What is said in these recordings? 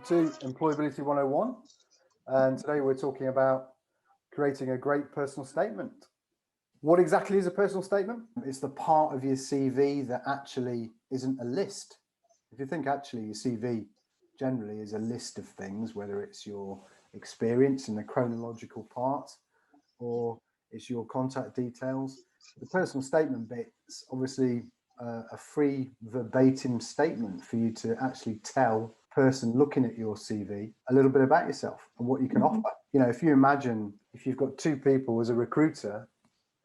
to Employability 101, and today we're talking about creating a great personal statement. What exactly is a personal statement? It's the part of your CV that actually isn't a list. If you think actually your CV generally is a list of things, whether it's your experience in the chronological part or it's your contact details, the personal statement bit's obviously a free verbatim statement for you to actually tell person looking at your CV a little bit about yourself and what you can offer. You know, if you imagine if you've got two people as a recruiter,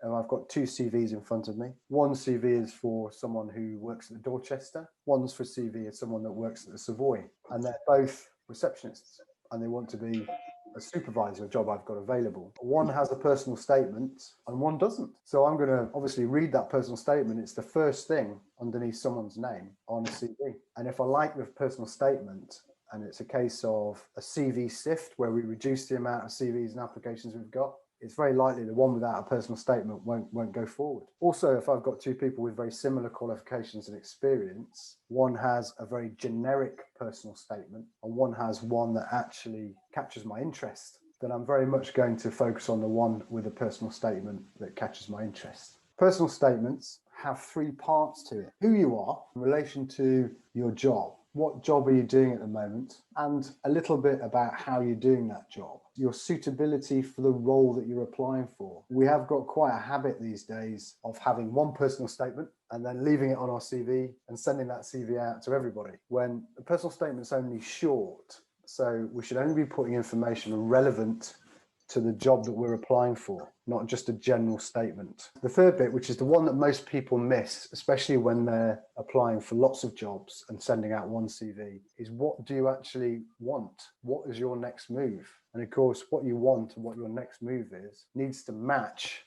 and I've got two CVs in front of me. One CV is for someone who works at the Dorchester. One's for CV is someone that works at the Savoy, and they're both receptionists and they want to be a supervisor, a job I've got available. One has a personal statement and one doesn't. So I'm going to obviously read that personal statement. It's the first thing underneath someone's name on a CV. And if I like the personal statement, and it's a case of a CV sift where we reduce the amount of CVs and applications we've got, it's very likely the one without a personal statement won't go forward. Also, if I've got two people with very similar qualifications and experience, one has a very generic personal statement and one has one that actually captures my interest, then I'm very much going to focus on the one with a personal statement that catches my interest. Personal statements have three parts to it. Who you are in relation to your job. What job are you doing at the moment? And a little bit about how you're doing that job. Your suitability for the role that you're applying for. We have got quite a habit these days of having one personal statement and then leaving it on our CV and sending that CV out to everybody, when a personal statement's only short. So we should only be putting information relevant to the job that we're applying for, not just a general statement. The third bit, which is the one that most people miss, especially when they're applying for lots of jobs and sending out one CV, is what do you actually want? What is your next move? And of course, what you want and what your next move is needs to match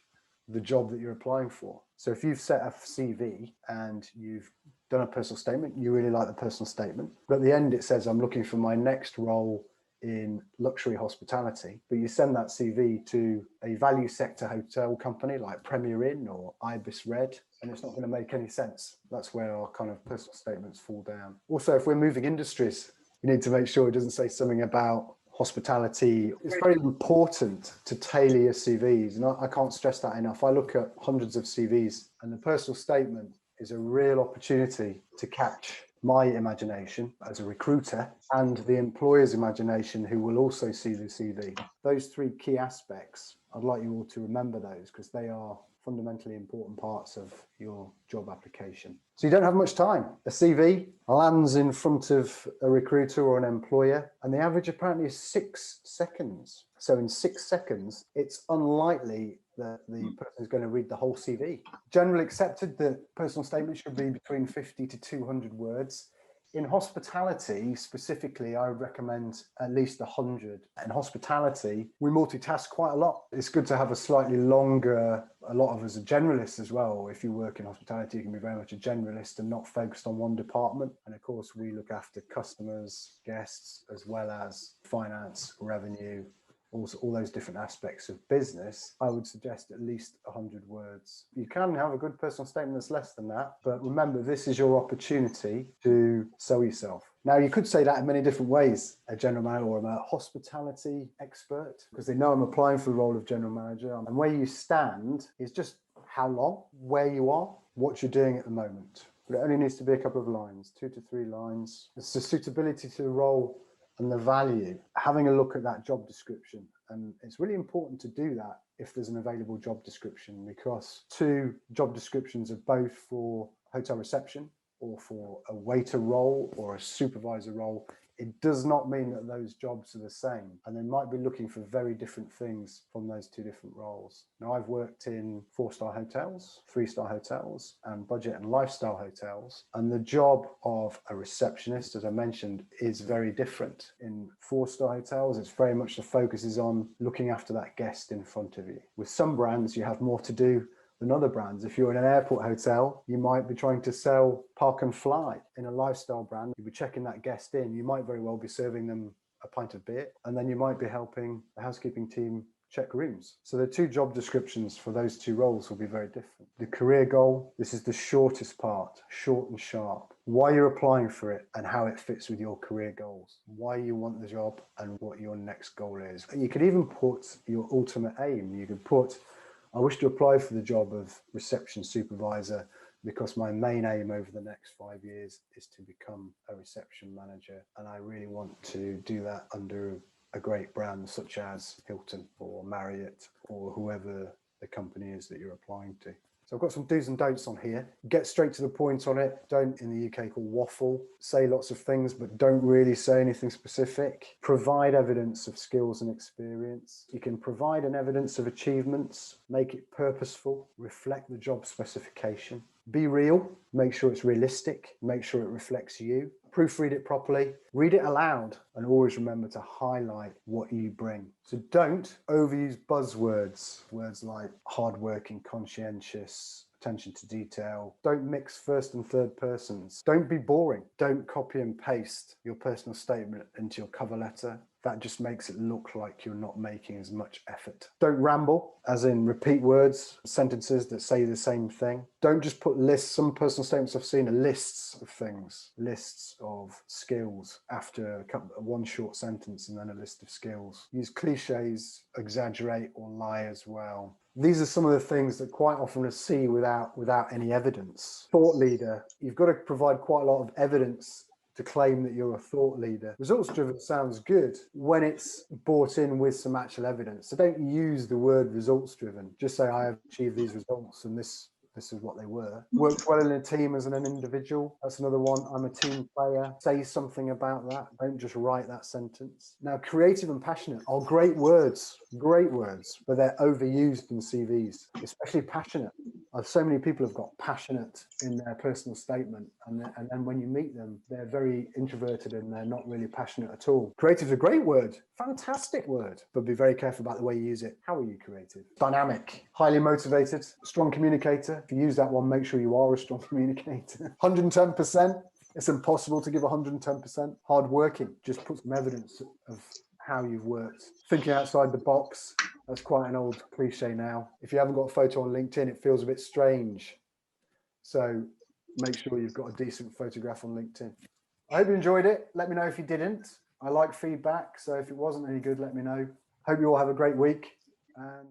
the job that you're applying for. So if you've set a CV and you've done a personal statement, you really like the personal statement, but at the end it says, I'm looking for my next role in luxury hospitality, but you send that CV to a value sector hotel company like Premier Inn or Ibis Red, and it's not going to make any sense. That's where our kind of personal statements fall down. Also, if we're moving industries, you need to make sure it doesn't say something about hospitality. It's very important to tailor your CVs, and I can't stress that enough. I look at hundreds of CVs, and the personal statement is a real opportunity to catch my imagination as a recruiter and the employer's imagination who will also see the CV. Those three key aspects, I'd like you all to remember those because they are fundamentally important parts of your job application. So you don't have much time. A CV lands in front of a recruiter or an employer, and the average apparently is 6 seconds. So in 6 seconds, it's unlikely that the person is going to read the whole CV. Generally accepted that personal statements should be between 50 to 200 words. In hospitality specifically, I would recommend at least 100. In hospitality, we multitask quite a lot. It's good to have a slightly longer, a lot of us are generalists as well. If you work in hospitality, you can be very much a generalist and not focused on one department. And of course, we look after customers, guests, as well as finance, revenue, also all those different aspects of business. I would suggest at least 100 words. You can have a good personal statement that's less than that, but remember, this is your opportunity to sell yourself. Now, you could say that in many different ways, a general manager or a hospitality expert, because they know I'm applying for the role of general manager. And where you stand is just how long, where you are, what you're doing at the moment. But it only needs to be a couple of lines, 2 to 3 lines. It's the suitability to the role and the value, having a look at that job description. And it's really important to do that if there's an available job description, because 2 job descriptions are both for hotel reception or for a waiter role or a supervisor role. It does not mean that those jobs are the same, and they might be looking for very different things from those 2 different roles. Now, I've worked in 4-star hotels, 3-star hotels, and budget and lifestyle hotels, and the job of a receptionist, as I mentioned, is very different. In 4-star hotels, it's very much the focus is on looking after that guest in front of you. With some brands, you have more to do than other brands. If you're in an airport hotel, you might be trying to sell park and fly. In a lifestyle brand, you'll be checking that guest in. You might very well be serving them a pint of beer, and then you might be helping the housekeeping team check rooms. So the 2 job descriptions for those 2 roles will be very different. The career goal, this is the shortest part, short and sharp. why you're applying for it and how it fits with your career goals, why you want the job and what your next goal is. You could even put your ultimate aim. You could put, I wish to apply for the job of reception supervisor because my main aim over the next 5 years is to become a reception manager. And I really want to do that under a great brand such as Hilton or Marriott or whoever the company is that you're applying to. So I've got some do's and don'ts on here. Get straight to the point on it. Don't, in the UK, call waffle. Say lots of things, but don't really say anything specific. Provide evidence of skills and experience. You can provide an evidence of achievements. Make it purposeful. Reflect the job specification. Be real. Make sure it's realistic. Make sure it reflects you. Proofread it properly, read it aloud, and always remember to highlight what you bring. So don't overuse buzzwords, words like hardworking, conscientious, attention to detail. Don't mix first and third persons. Don't be boring. Don't copy and paste your personal statement into your cover letter. That just makes it look like you're not making as much effort. Don't ramble, as in repeat words, sentences that say the same thing. Don't just put lists. Some personal statements I've seen are lists of things, lists of skills after one short sentence and then a list of skills. Use cliches, exaggerate or lie as well. These are some of the things that quite often I see without any evidence. Thought leader, you've got to provide quite a lot of evidence to claim that you're a thought leader. Results driven sounds good when it's brought in with some actual evidence. So don't use the word results driven. Just say I have achieved these results and this is what they were. Worked well in a team as an individual. That's another one. I'm a team player. Say something about that. Don't just write that sentence. Now, creative and passionate are great words, but they're overused in CVs, especially passionate. So many people have got passionate in their personal statement, and then when you meet them, they're very introverted and they're not really passionate at all. Creative is a great word, fantastic word, but be very careful about the way you use it. How are you creative? Dynamic, highly motivated, strong communicator. If you use that one, make sure you are a strong communicator. 110%. It's impossible to give 110%. Hardworking, just put some evidence of how you've worked. Thinking outside the box, that's quite an old cliche now. If you haven't got a photo on LinkedIn, it feels a bit strange. So make sure you've got a decent photograph on LinkedIn. I hope you enjoyed it. Let me know if you didn't. I like feedback, so if it wasn't any good, let me know. Hope you all have a great week. And